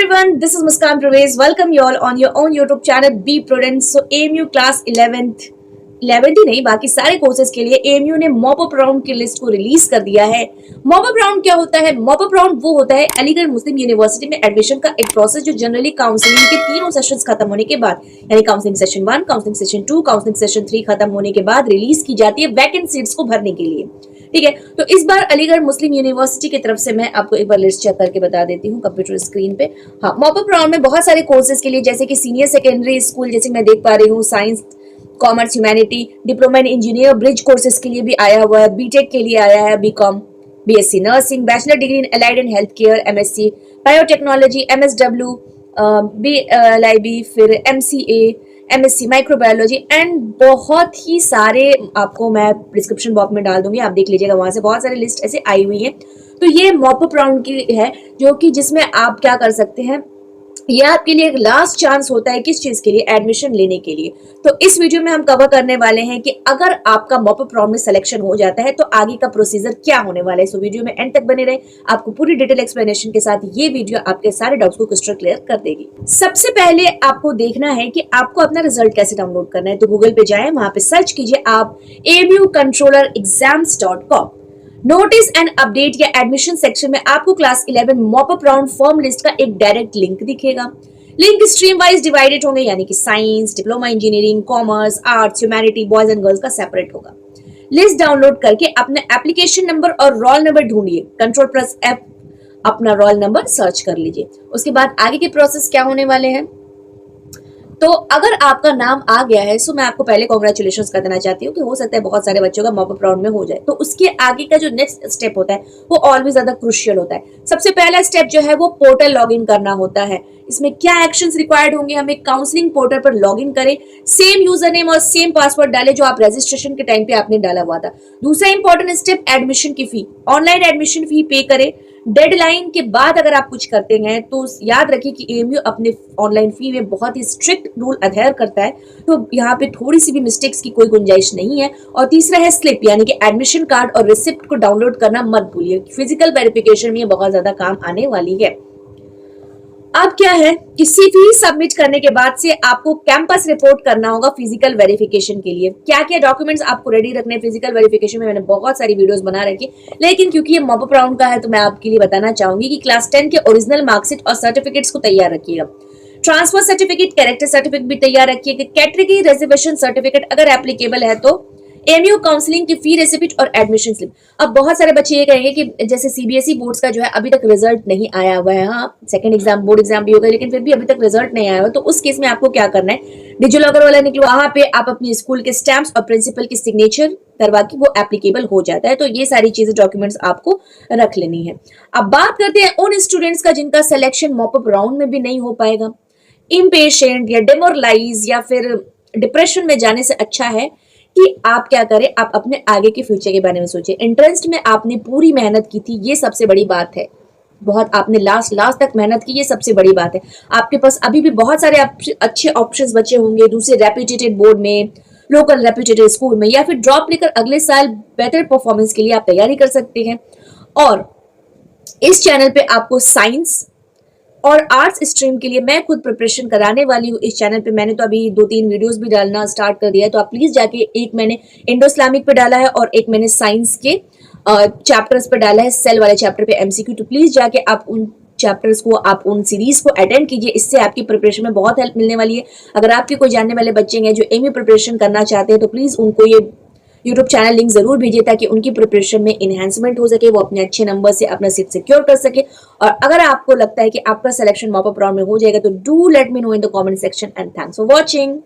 everyone, this is Muskan Pervez. Welcome you all on your own YouTube channel Be Prudent. So AMU class 11th ही नहीं बाकी सारे courses के लिए AMU ने mop up round की list को release कर दिया है। मॉप अप राउंड क्या होता है? मॉप अप राउंड वो होता है अलीगढ़ मुस्लिम यूनिवर्सिटी में एडमिशन का एक प्रोसेस जो जनरली काउंसलिंग के तीनों सेशंस खत्म होने के बाद यानी counselling session 1, counselling session 2, counselling session 3 खत्म होने के बाद रिलीज की जाती है वैकेंट सीट्स को भरने के लिए। ठीक है, तो इस बार अलीगढ़ मुस्लिम यूनिवर्सिटी की तरफ से मैं आपको एक बार लिस्ट चेक करके बता देती हूँ कंप्यूटर स्क्रीन पे। हाँ, मॉप अप राउंड में बहुत सारे कोर्सेज के लिए जैसे कि सीनियर सेकेंडरी स्कूल जैसे मैं देख पा रही हूँ, science, commerce, humanity, diploma in engineer, bridge courses के लिए भी आया हुआ है, बीटेक के लिए आया है, BCom, BSc nursing, bachelor degree in allied and health care, MSc biotechnology, MSW, BLIB, फिर एमसीए, एमएससी माइक्रोबायोलॉजी एंड बहुत ही सारे आपको मैं डिस्क्रिप्शन बॉक्स में डाल दूंगी, आप देख लीजिएगा, वहां से बहुत सारी लिस्ट ऐसे आई हुई है। तो ये मॉप अप राउंड की है जो कि जिसमें आप क्या कर सकते हैं, ये आपके लिए एक लास्ट चांस होता है किस चीज के लिए, एडमिशन लेने के लिए। तो इस वीडियो में हम कवर करने वाले हैं कि अगर आपका मॉप अप राउंड में सिलेक्शन हो जाता है तो आगे का प्रोसीजर क्या होने वाला है। सो वीडियो में एंड तक बने रहे, आपको पूरी डिटेल एक्सप्लेनेशन के साथ ये वीडियो आपके सारे डाउट्स को क्रिस्टल क्लियर कर देगी। सबसे पहले आपको देखना है कि आपको अपना रिजल्ट कैसे डाउनलोड करना है। तो गूगल पे जाए, वहां पे सर्च कीजिए आप amucontrollerexams.com। नोटिस एंड अपडेट या एडमिशन सेक्शन में आपको class 11 mop up round form list का एक डायरेक्ट लिंक दिखेगा। लिंक स्ट्रीम वाइज डिवाइडेड होंगे यानी कि science, diploma engineering, commerce, arts, humanity, boys and girls का सेपरेट होगा। लिस्ट डाउनलोड करके अपने एप्लीकेशन नंबर और रोल नंबर ढूंढिए, Ctrl+F अपना रोल नंबर सर्च कर लीजिए। उसके बाद आगे के प्रोसेस क्या होने वाले हैं। तो अगर आपका नाम आ गया है सो मैं आपको पहले कॉन्ग्रेचुलेशंस कर देना चाहती हूँ कि हो सकता है बहुत सारे बच्चों का मॉप अप राउंड में हो जाए। तो उसके आगे का जो नेक्स्ट स्टेप होता है वो और भी ज्यादा क्रूशियल होता है। सबसे पहला स्टेप जो है वो पोर्टल लॉगिन करना होता है। इसमें क्या एक्शंस रिक्वायर्ड होंगे, हमें काउंसलिंग पोर्टल पर लॉगिन करें, सेम यूजर नेम और सेम पासवर्ड डालें जो आप रजिस्ट्रेशन के टाइम पे आपने डाला हुआ था। दूसरा इंपॉर्टेंट स्टेप, एडमिशन की फी, ऑनलाइन एडमिशन फी पे करें। डेडलाइन के बाद अगर आप कुछ करते हैं तो याद रखिए कि एएमयू अपने ऑनलाइन फी में बहुत ही स्ट्रिक्ट रूल अधेयर करता है, तो यहाँ पे थोड़ी सी भी मिस्टेक्स की कोई गुंजाइश नहीं है। और तीसरा है स्लिप यानी कि एडमिशन कार्ड और रिसिप्ट को डाउनलोड करना मत भूलिए, फिजिकल वेरिफिकेशन में ये बहुत ज्यादा काम आने वाली है। अब क्या है कि सीवी सबमिट करने के बाद से आपको कैंपस रिपोर्ट करना होगा फिजिकल वेरिफिकेशन के लिए। क्या क्या डॉक्यूमेंट्स आपको रेडी रखने हैं फिजिकल वेरिफिकेशन में, मैंने बहुत सारी वीडियोस बना रखी, लेकिन क्योंकि ये मॉप अप राउंड का है तो मैं आपके लिए बताना चाहूंगी कि क्लास 10 के ओरिजिनल मार्कशीट और सर्टिफिकेट्स को तैयार रखिएगा। ट्रांसफर सर्टिफिकेट, कैरेक्टर सर्टिफिकेट भी तैयार रखिएगा। कैटेगरी रिजर्वेशन सर्टिफिकेट अगर एप्लीकेबल है तो, एमयू काउंसलिंग की फी रिसिप्ट और एडमिशन स्लिप। अब बहुत सारे बच्चे ये कहेंगे कि जैसे सीबीएसई बोर्ड्स का जो है अभी तक रिजल्ट नहीं आया हुआ है। हाँ, सेकंड एग्जाम, बोर्ड एग्जाम भी होगा लेकिन फिर भी अभी तक रिजल्ट नहीं आया हुआ, तो उस केस में आपको क्या करना है, डिजिलॉकर वाला निकलो, वहां पे आप अपनी स्कूल के स्टैम्प्स और प्रिंसिपल की सिग्नेचर करवा के वो एप्लीकेबल हो जाता है। तो ये सारी चीजें, डॉक्यूमेंट्स आपको रख लेनी है। अब बात करते हैं उन स्टूडेंट्स का जिनका सिलेक्शन मॉप अप राउंड में भी नहीं हो पाएगा। इम्पेशेंट या डिमोरलाइज या फिर डिप्रेशन में जाने से अच्छा है कि आप क्या करें, आप अपने आगे के फ्यूचर के बारे में सोचें। इंटरेस्ट में आपने पूरी मेहनत की थी, ये सबसे बड़ी बात है। बहुत आपने लास्ट तक मेहनत की, ये सबसे बड़ी बात है। आपके पास अभी भी बहुत सारे अच्छे ऑप्शंस बचे होंगे दूसरे रेप्यूटेड बोर्ड में, लोकल रेप्यूटेड स्कूल में, या फिर ड्रॉप लेकर अगले साल बेटर परफॉर्मेंस के लिए आप तैयारी कर सकते हैं। और इस चैनल पे आपको साइंस और आर्ट्स स्ट्रीम के लिए मैं खुद प्रिपरेशन कराने वाली हूँ इस चैनल पे। मैंने तो अभी 2-3 वीडियोस भी डालना स्टार्ट कर दिया है, तो आप प्लीज जाके, एक मैंने इंडो इस्लामिक पे डाला है और एक मैंने साइंस के चैप्टर्स पे डाला है, सेल वाले चैप्टर पे एमसीक्यू। तो प्लीज जाके आप उन चैप्टर्स को, आप उन सीरीज को अटेंड कीजिए, इससे आपकी प्रिपरेशन में बहुत हेल्प मिलने वाली है। अगर आपके कोई जानने वाले बच्चे हैं जो एमयू प्रिपरेशन करना चाहते हैं तो प्लीज उनको ये यूट्यूब चैनल लिंक जरूर भेजिए ताकि उनकी प्रिपरेशन में इनहेंसमेंट हो सके, वो अपने अच्छे नंबर से अपना सीट सिक्योर कर सके। और अगर आपको लगता है कि आपका सिलेक्शन मॉप अप राउंड में हो जाएगा तो do let me know in the comment section and thanks for watching.